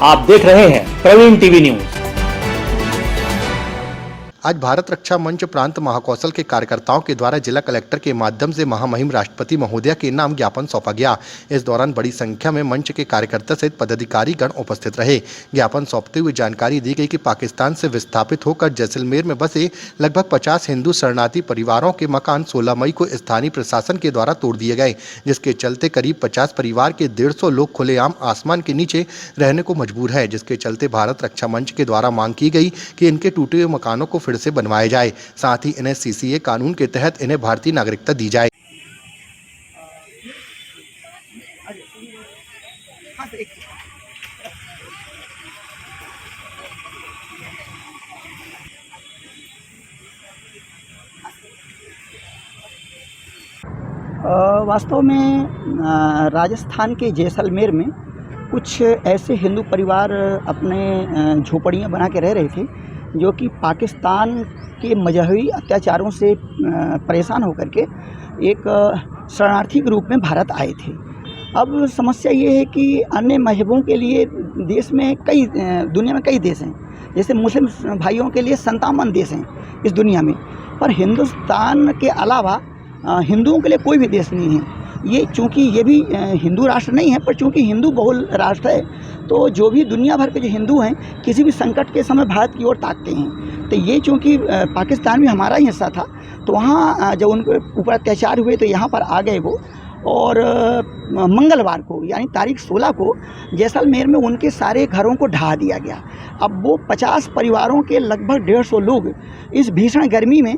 आप देख रहे हैं प्रवीण टीवी न्यूज। आज भारत रक्षा मंच प्रांत महाकौशल के कार्यकर्ताओं के द्वारा जिला कलेक्टर के माध्यम से महामहिम राष्ट्रपति महोदया के नाम ज्ञापन सौंपा गया। इस दौरान बड़ी संख्या में मंच के कार्यकर्ता सहित पदाधिकारी गण उपस्थित रहे। ज्ञापन सौंपते हुए जानकारी दी गई कि पाकिस्तान से विस्थापित होकर जैसलमेर में बसे लगभग 50 हिंदू शरणार्थी परिवारों के मकान 16 मई को स्थानीय प्रशासन के द्वारा तोड़ दिए गए, जिसके चलते करीब 50 परिवार के 150 लोग खुलेआम आसमान के नीचे रहने को मजबूर है। जिसके चलते भारत रक्षा मंच के द्वारा मांग की गई कि इनके टूटे हुए मकानों को फिर से बनवाया जाए, साथ ही इन्हें सीसीए कानून के तहत इन्हें भारतीय नागरिकता दी जाए। वास्तव में राजस्थान के जैसलमेर में कुछ ऐसे हिंदू परिवार अपने झोपड़ियाँ बना के रह रहे थे जो कि पाकिस्तान के मजहबी अत्याचारों से परेशान होकर के एक शरणार्थी के रूप में भारत आए थे। अब समस्या ये है कि अन्य मजहबों के लिए देश में दुनिया में कई देश हैं, जैसे मुस्लिम भाइयों के लिए 57 देश हैं इस दुनिया में, पर हिंदुस्तान के अलावा हिंदुओं के लिए कोई भी देश नहीं है। ये चूँकि ये भी हिंदू राष्ट्र नहीं है, पर चूँकि हिंदू बहुल राष्ट्र है, तो जो भी दुनिया भर के जो हिंदू हैं किसी भी संकट के समय भारत की ओर ताकते हैं। तो ये चूँकि पाकिस्तान भी हमारा ही हिस्सा था, तो वहाँ जब उनके ऊपर अत्याचार हुए तो यहाँ पर आ गए वो, और मंगलवार को यानी तारीख 16 को जैसलमेर में उनके सारे घरों को ढहा दिया गया। अब वो 50 परिवारों के लगभग 150 लोग इस भीषण गर्मी में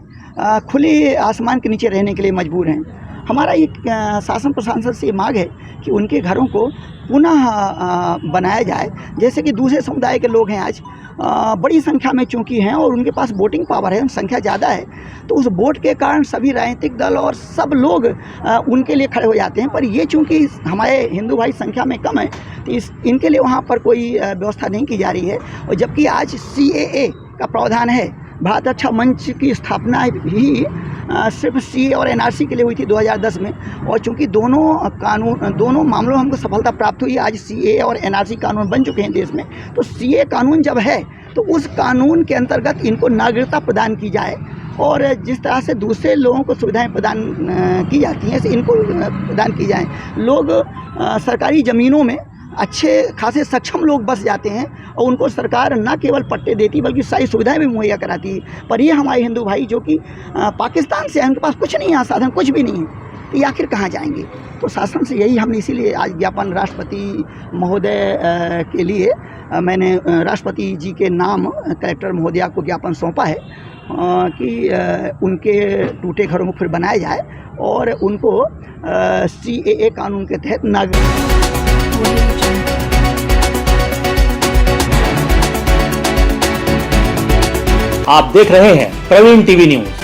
खुले आसमान के नीचे रहने के लिए मजबूर हैं। हमारा एक शासन प्रशासन से मांग है कि उनके घरों को पुनः बनाया जाए, जैसे कि दूसरे समुदाय के लोग हैं आज बड़ी संख्या में चूँकि हैं और उनके पास वोटिंग पावर है, संख्या ज़्यादा है, तो उस वोट के कारण सभी राजनीतिक दल और सब लोग उनके लिए खड़े हो जाते हैं। पर ये चूँकि हमारे हिंदू भाई संख्या में कम है, तो इनके लिए वहाँ पर कोई व्यवस्था नहीं की जा रही है। और जबकि आज CAA का प्रावधान है, भारत रक्षा मंच की स्थापना ही सिर्फ CAA और NRC के लिए हुई थी 2010 में, और चूंकि दोनों मामलों में हमको सफलता प्राप्त हुई, आज CAA और NRC कानून बन चुके हैं देश में। तो CAA कानून जब है तो उस कानून के अंतर्गत इनको नागरिकता प्रदान की जाए, और जिस तरह से दूसरे लोगों को सुविधाएं प्रदान की जाती हैं ऐसे इनको प्रदान की जाए। लोग सरकारी ज़मीनों में अच्छे खासे सक्षम लोग बस जाते हैं और उनको सरकार न केवल पट्टे देती बल्कि सारी सुविधाएं भी मुहैया कराती है। पर ये हमारे हिंदू भाई जो कि पाकिस्तान से हैं, उनके पास कुछ नहीं है, साधन कुछ भी नहीं है, तो ये आखिर कहाँ जाएंगे। तो शासन से यही हमने इसीलिए आज ज्ञापन राष्ट्रपति महोदय के लिए मैंने राष्ट्रपति जी के नाम कलेक्टर महोदया को ज्ञापन सौंपा है कि उनके टूटे घरों को फिर बनाया जाए और उनको CAA कानून के तहत नागरिक। आप देख रहे हैं प्रवीण टीवी न्यूज।